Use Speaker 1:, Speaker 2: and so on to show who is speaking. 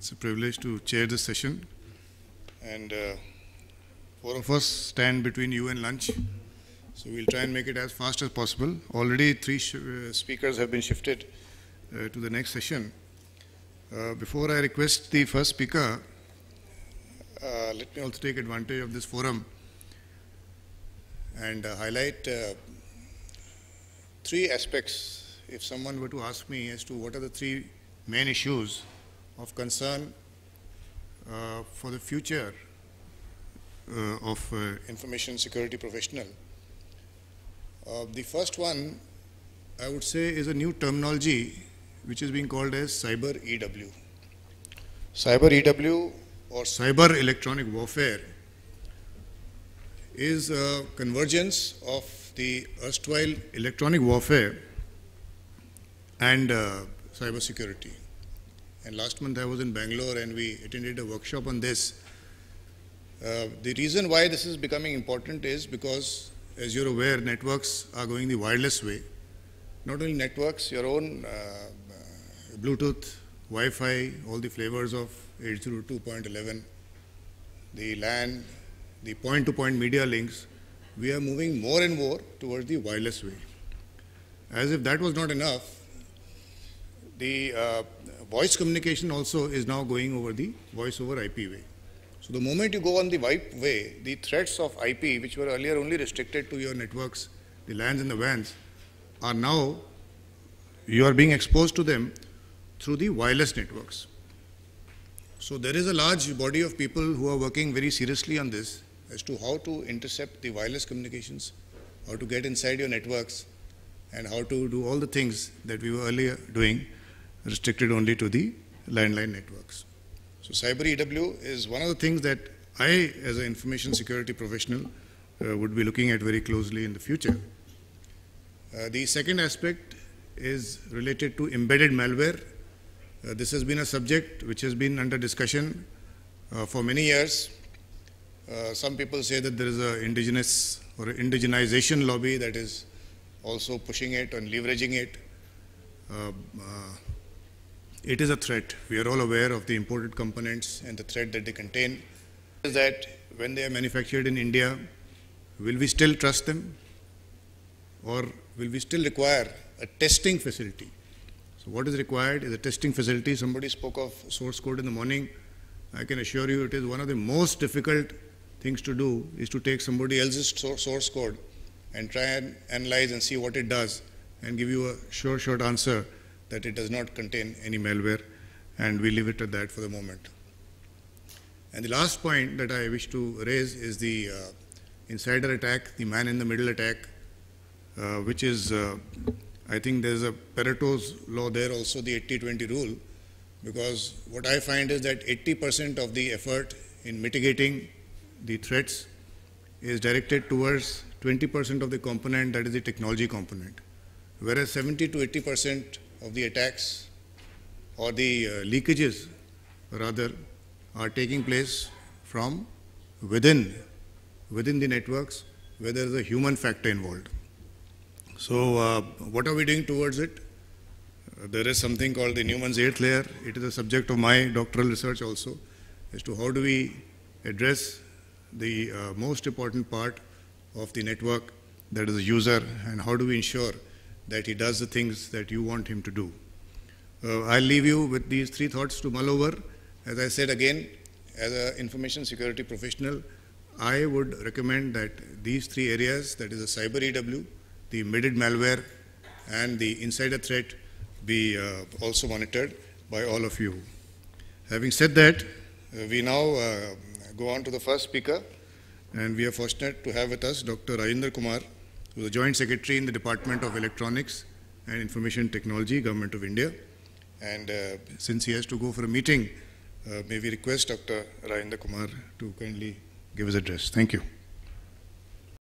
Speaker 1: It's a privilege to chair this session, and four of us stand between you and lunch, so we'll try and make it as fast as possible. Already three speakers have been shifted to the next session. Before I request the first speaker, let me also take advantage of this forum and highlight three aspects. If someone were to ask me as to what are the three main issues of concern for the future of information security professional, the first one I would say is a new terminology which is being called as cyber EW. Cyber EW or cyber electronic warfare is a convergence of the erstwhile electronic warfare and cyber security. And last month I was in Bangalore and we attended a workshop on this. The reason why this is becoming important is because, as you're aware, networks are going the wireless way. Not only networks, your own Bluetooth, Wi-Fi, all the flavors of 802.11, the LAN, the point-to-point media links, we are moving more and more towards the wireless way. As if that was not enough, the voice communication also is now going over the voice over IP way. So the moment you go on the VoIP way, the threats of IP, which were earlier only restricted to your networks, the LANs and the WANs, are now, you are being exposed to them through the wireless networks. So there is a large body of people who are working very seriously on this as to how to intercept the wireless communications, how to get inside your networks, and how to do all the things that we were earlier doing, restricted only to the landline networks. So cyber EW is one of the things that I, as an information security professional, would be looking at very closely in the future. The second aspect is related to embedded malware. This has been a subject which has been under discussion for many years. Some people say that there is an indigenous or indigenization lobby that is also pushing it and leveraging it. It is a threat. We are all aware of the imported components and the threat that they contain. Is that when they are manufactured in India, will we still trust them? Or will we still require a testing facility? So what is required is a testing facility. Somebody spoke of source code in the morning. I can assure you it is one of the most difficult things to do is to take somebody else's source code and try and analyze and see what it does and give you a short answer that it does not contain any malware, and we leave it at that for the moment. And the last point that I wish to raise is the insider attack, the man-in-the-middle attack, which is, I think there's a Pareto's law there also, the 80-20 rule, because what I find is that 80% of the effort in mitigating the threats is directed towards 20% of the component, that is the technology component, whereas 70 to 80% of the attacks or the leakages rather are taking place from within the networks where there is a human factor involved. So what are we doing towards it? There is something called the Newman's 8th layer. It is a subject of my doctoral research also as to how do we address the most important part of the network, that is the user, and how do we ensure that he does the things that you want him to do. I'll leave you with these three thoughts to mull over. As I said again, as an information security professional, I would recommend that these three areas, that is the cyber EW, the embedded malware, and the insider threat, be also monitored by all of you. Having said that, we now go on to the first speaker, and we are fortunate to have with us Dr. Rajendra Kumar, who is a Joint Secretary in the Department of Electronics and Information Technology, Government of India. And since he has to go for a meeting, may we request Dr. Rajendra Kumar to kindly give his address. Thank you.